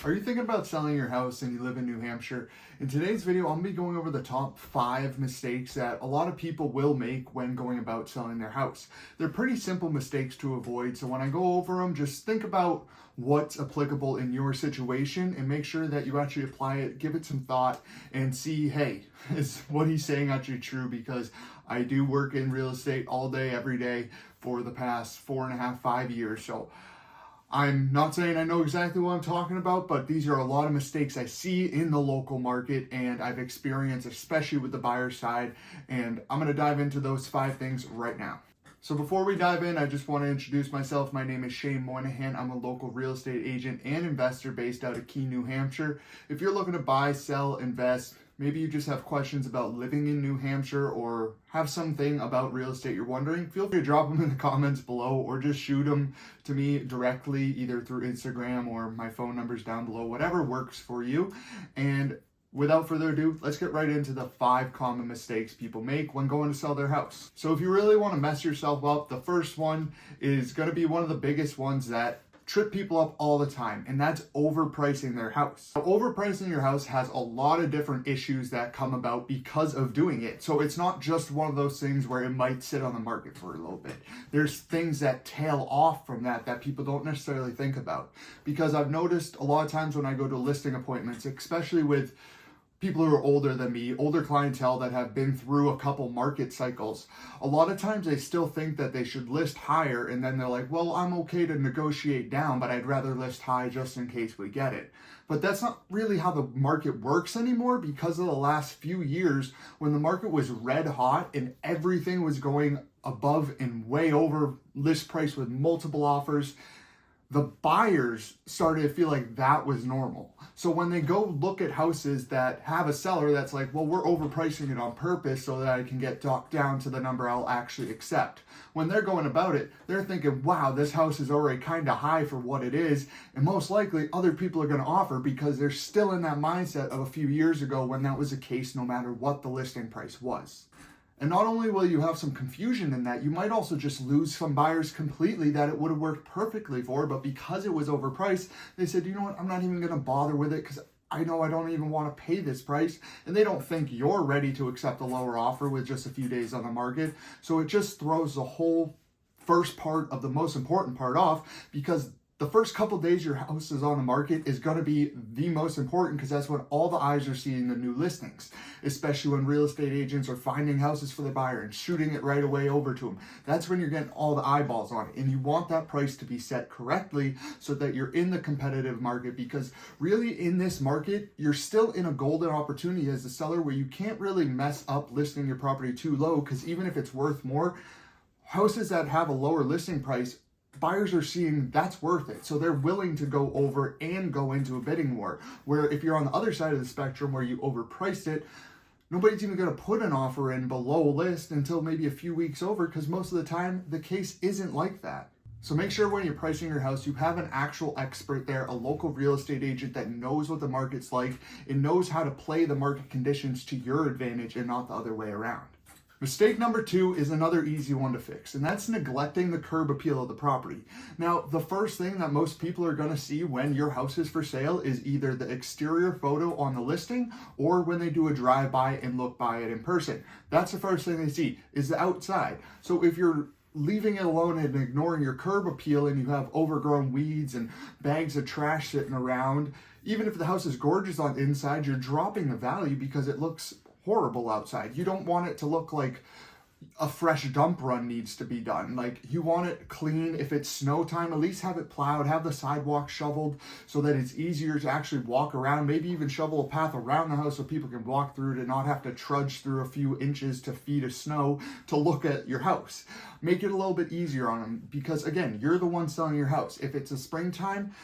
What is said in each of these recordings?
Are you thinking about selling your house and you live in New Hampshire? In today's video, I'm going to be going over the top 5 mistakes that a lot of people will make when going about selling their house. They're pretty simple mistakes to avoid, so when I go over them, just think about what's applicable in your situation and make sure that you actually apply it, give it some thought, and see, hey, is what he's saying actually true? Because I do work in real estate all day, every day for the past 4.5, 5 years, so I'm not saying I know exactly what I'm talking about, but these are a lot of mistakes I see in the local market and I've experienced, especially with the buyer side. And I'm going to dive into those 5 things right now. So before we dive in, I just want to introduce myself. My name is Moynihan. I'm a local real estate agent and investor based out of Keene, New Hampshire. If you're looking to buy, sell, invest, maybe you just have questions about living in New Hampshire or have something about real estate you're wondering, feel free to drop them in the comments below or just shoot them to me directly, either through Instagram or my phone number's down below, whatever works for you. And without further ado, let's get right into the 5 common mistakes people make when going to sell their house. So if you really want to mess yourself up, the first one is going to be one of the biggest ones that trip people up all the time, and that's overpricing their house. Now, overpricing your house has a lot of different issues that come about because of doing it. So it's not just one of those things where it might sit on the market for a little bit. There's things that tail off from that people don't necessarily think about. Because I've noticed a lot of times when I go to listing appointments, especially with people who are older than me, older clientele that have been through a couple market cycles, a lot of times they still think that they should list higher, and then they're like, well, I'm okay to negotiate down, but I'd rather list high just in case we get it. But that's not really how the market works anymore, because of the last few years when the market was red hot and everything was going above and way over list price with multiple offers. The buyers started to feel like that was normal. So when they go look at houses that have a seller that's like, well, we're overpricing it on purpose so that I can get docked down to the number I'll actually accept. When they're going about it, they're thinking, wow, this house is already kind of high for what it is. And most likely other people are going to offer because they're still in that mindset of a few years ago when that was the case no matter what the listing price was. And not only will you have some confusion in that, you might also just lose some buyers completely that it would have worked perfectly for, but because it was overpriced, they said, you know what, I'm not even going to bother with it because I know I don't even want to pay this price. And they don't think you're ready to accept a lower offer with just a few days on the market. So it just throws the whole first part of the most important part off, because the first couple days your house is on the market is going to be the most important, because that's when all the eyes are seeing the new listings, especially when real estate agents are finding houses for the buyer and shooting it right away over to them. That's when you're getting all the eyeballs on it, and you want that price to be set correctly so that you're in the competitive market, because really in this market, you're still in a golden opportunity as a seller where you can't really mess up listing your property too low, because even if it's worth more, houses that have a lower listing price, buyers are seeing that's worth it. So they're willing to go over and go into a bidding war. Where if you're on the other side of the spectrum where you overpriced it, nobody's even going to put an offer in below list until maybe a few weeks over, because most of the time the case isn't like that. So make sure when you're pricing your house, you have an actual expert there, a local real estate agent that knows what the market's like and knows how to play the market conditions to your advantage and not the other way around. Mistake number 2 is another easy one to fix, and that's neglecting the curb appeal of the property. Now, the first thing that most people are going to see when your house is for sale is either the exterior photo on the listing or when they do a drive-by and look by it in person. That's the first thing they see, is the outside. So if you're leaving it alone and ignoring your curb appeal and you have overgrown weeds and bags of trash sitting around, even if the house is gorgeous on the inside, you're dropping the value because it looks horrible outside. You don't want it to look like a fresh dump run needs to be done. Like, you want it clean. If it's snow time, at least have it plowed, have the sidewalk shoveled so that it's easier to actually walk around, maybe even shovel a path around the house so people can walk through to not have to trudge through a few inches to feet of snow to look at your house. Make it a little bit easier on them, because again, you're the one selling your house. If it's a springtime,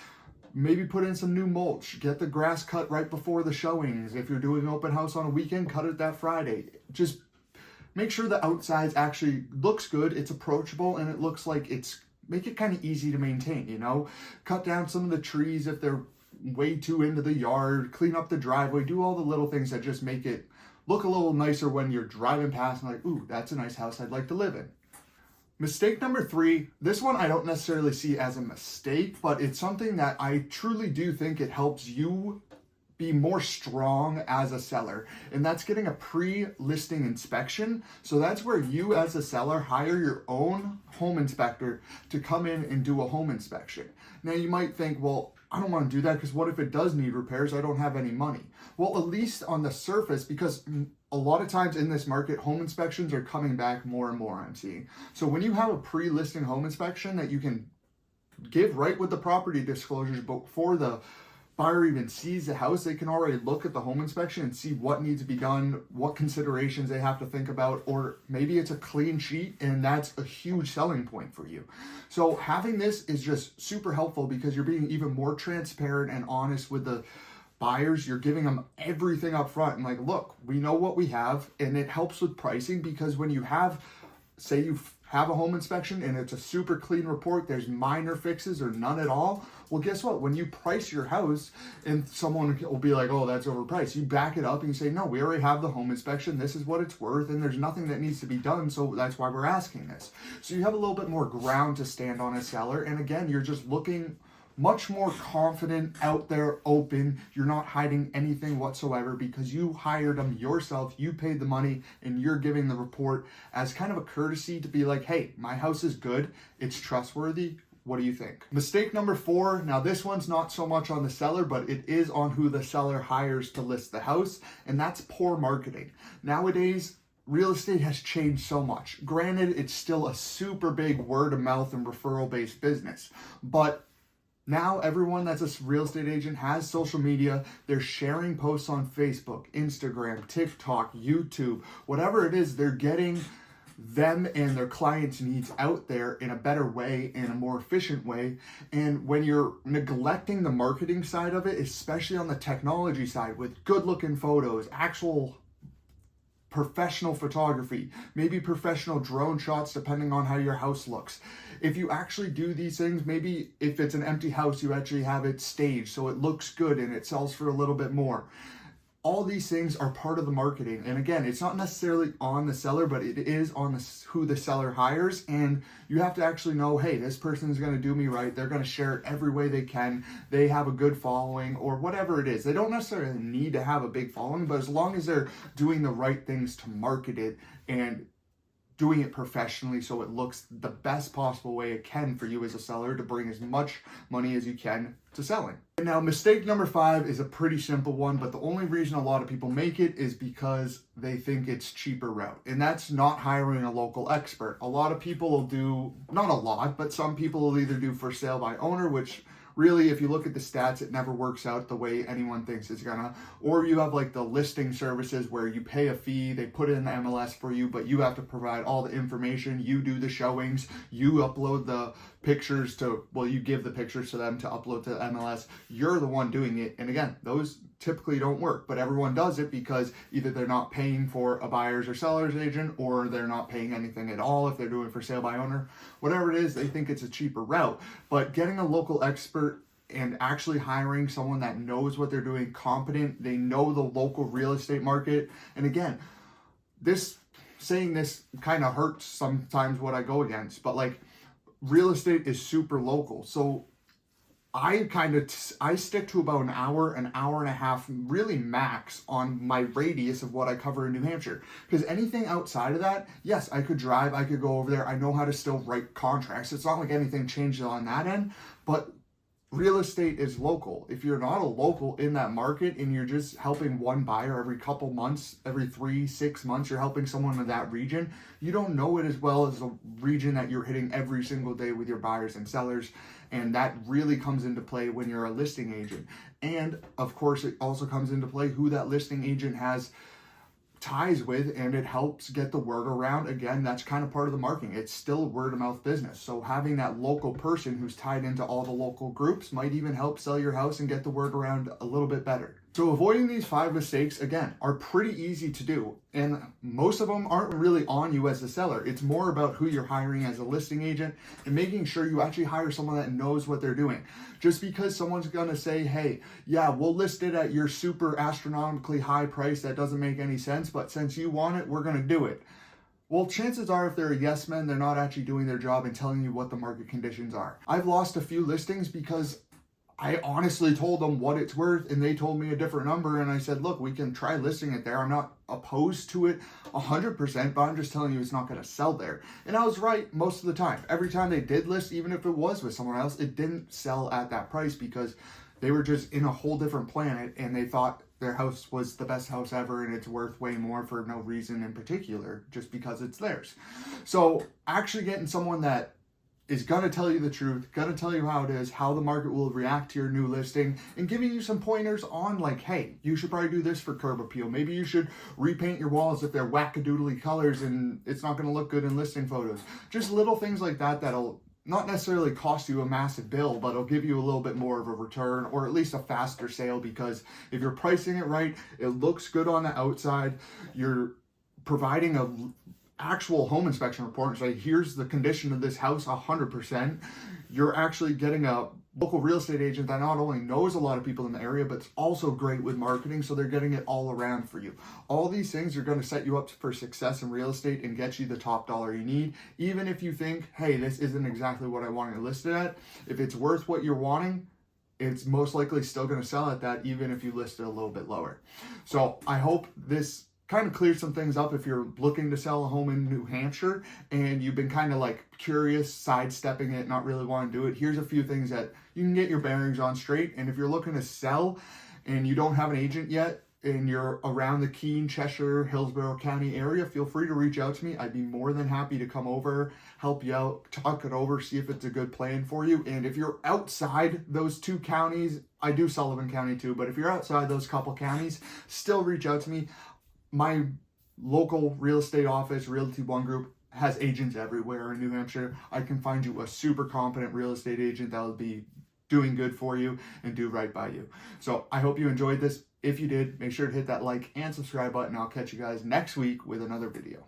maybe put in some new mulch, get the grass cut right before the showings. If you're doing an open house on a weekend, cut it that Friday. Just make sure the outside actually looks good, it's approachable, and it looks like make it kind of easy to maintain, you know? Cut down some of the trees if they're way too into the yard, clean up the driveway, do all the little things that just make it look a little nicer when you're driving past and like, ooh, that's a nice house I'd like to live in. Mistake number 3, this one I don't necessarily see as a mistake, but it's something that I truly do think it helps you be more strong as a seller, and that's getting a pre-listing inspection. So that's where you as a seller hire your own home inspector to come in and do a home inspection. Now you might think, well, I don't want to do that because what if it does need repairs? I don't have any money. Well, at least on the surface, because a lot of times in this market, home inspections are coming back more and more, I'm seeing. So when you have a pre-listing home inspection that you can give right with the property disclosures before the buyer even sees the house, they can already look at the home inspection and see what needs to be done, what considerations they have to think about, or maybe it's a clean sheet, and that's a huge selling point for you. So having this is just super helpful because you're being even more transparent and honest with the buyers. You're giving them everything up front and like, look, we know what we have, and it helps with pricing because when you have, say you have a home inspection and it's a super clean report, there's minor fixes or none at all, well, guess what? When you price your house and someone will be like, oh, that's overpriced, you back it up and you say, no, we already have the home inspection, this is what it's worth, and there's nothing that needs to be done, so that's why we're asking this. So you have a little bit more ground to stand on as seller, and again, you're just looking much more confident, out there, open. You're not hiding anything whatsoever because you hired them yourself, you paid the money, and you're giving the report as kind of a courtesy to be like, hey, my house is good, it's trustworthy, what do you think? Mistake number 4, now this one's not so much on the seller, but it is on who the seller hires to list the house, and that's poor marketing. Nowadays, real estate has changed so much. Granted, it's still a super big word of mouth and referral based business, but now everyone that's a real estate agent has social media. They're sharing posts on Facebook, Instagram, TikTok, YouTube, whatever it is, they're getting them and their clients' needs out there in a better way, in a more efficient way. And when you're neglecting the marketing side of it, especially on the technology side with good looking photos, actual professional photography, maybe professional drone shots depending on how your house looks. If you actually do these things, maybe if it's an empty house, you actually have it staged so it looks good and it sells for a little bit more. All these things are part of the marketing. And again, it's not necessarily on the seller, but it is on who the seller hires. And you have to actually know, hey, this person is going to do me right. They're going to share it every way they can. They have a good following or whatever it is. They don't necessarily need to have a big following, but as long as they're doing the right things to market it and doing it professionally so it looks the best possible way it can for you as a seller to bring as much money as you can to selling. And now mistake number 5 is a pretty simple one, but the only reason a lot of people make it is because they think it's cheaper route, and that's not hiring a local expert. A lot of people will do, not a lot, but some people will either do for sale by owner, which really, if you look at the stats, it never works out the way anyone thinks it's gonna. Or you have like the listing services where you pay a fee, they put it in the MLS for you, but you have to provide all the information, you do the showings, you upload the pictures to, well, you give the pictures to them to upload to the MLS. You're the one doing it. And again, those typically don't work, but everyone does it because either they're not paying for a buyer's or seller's agent, or they're not paying anything at all if they're doing for sale by owner. Whatever it is, they think it's a cheaper route. But getting a local expert and actually hiring someone that knows what they're doing, competent, they know the local real estate market. And again, saying this kind of hurts sometimes what I go against, but like real estate is super local. So I stick to about an hour and a half, really max, on my radius of what I cover in New Hampshire. Because anything outside of that, yes, I could drive, I could go over there. I know how to still write contracts. It's not like anything changes on that end, but real estate is local. If you're not a local in that market and you're just helping one buyer every couple months, every 3-6 months, you're helping someone in that region, you don't know it as well as a region that you're hitting every single day with your buyers and sellers. And that really comes into play when you're a listing agent. And of course, it also comes into play who that listing agent has ties with, and it helps get the word around. Again, that's kind of part of the marketing. It's still a word of mouth business. So having that local person who's tied into all the local groups might even help sell your house and get the word around a little bit better. So avoiding these 5 mistakes, again, are pretty easy to do. And most of them aren't really on you as a seller. It's more about who you're hiring as a listing agent and making sure you actually hire someone that knows what they're doing. Just because someone's going to say, hey, yeah, we'll list it at your super astronomically high price that doesn't make any sense, but since you want it, we're going to do it. Well, chances are if they're a yes man, they're not actually doing their job and telling you what the market conditions are. I've lost a few listings because I honestly told them what it's worth and they told me a different number, and I said, look, we can try listing it there. I'm not opposed to it 100%, but I'm just telling you it's not going to sell there. And I was right most of the time. Every time they did list, even if it was with someone else, it didn't sell at that price because they were just in a whole different planet and they thought their house was the best house ever and it's worth way more for no reason in particular, just because it's theirs. So actually getting someone that is going to tell you the truth, going to tell you how it is, how the market will react to your new listing, and giving you some pointers on like, hey, you should probably do this for curb appeal. Maybe you should repaint your walls if they're wackadoodly colors and it's not going to look good in listing photos. Just little things like that that'll not necessarily cost you a massive bill, but it'll give you a little bit more of a return, or at least a faster sale, because if you're pricing it right, it looks good on the outside, you're providing a actual home inspection report and say, here's the condition of this house 100%. You're actually getting a local real estate agent that not only knows a lot of people in the area, but it's also great with marketing, so they're getting it all around for you. All these things are going to set you up for success in real estate and get you the top dollar you need. Even if you think, hey, this isn't exactly what I want to list it at, if it's worth what you're wanting, it's most likely still going to sell at that, even if you list it a little bit lower. So I hope this kind of clear some things up if you're looking to sell a home in New Hampshire and you've been kind of like curious, sidestepping it, not really want to do it. Here's a few things that you can get your bearings on straight. And if you're looking to sell and you don't have an agent yet and you're around the Keene, Cheshire, Hillsborough County area, feel free to reach out to me. I'd be more than happy to come over, help you out, talk it over, see if it's a good plan for you. And if you're outside those two counties, I do Sullivan County too, but if you're outside those couple counties, still reach out to me. My local real estate office, Realty One Group, has agents everywhere in New Hampshire. I can find you a super competent real estate agent that will be doing good for you and do right by you. So I hope you enjoyed this. If you did, make sure to hit that like and subscribe button. I'll catch you guys next week with another video.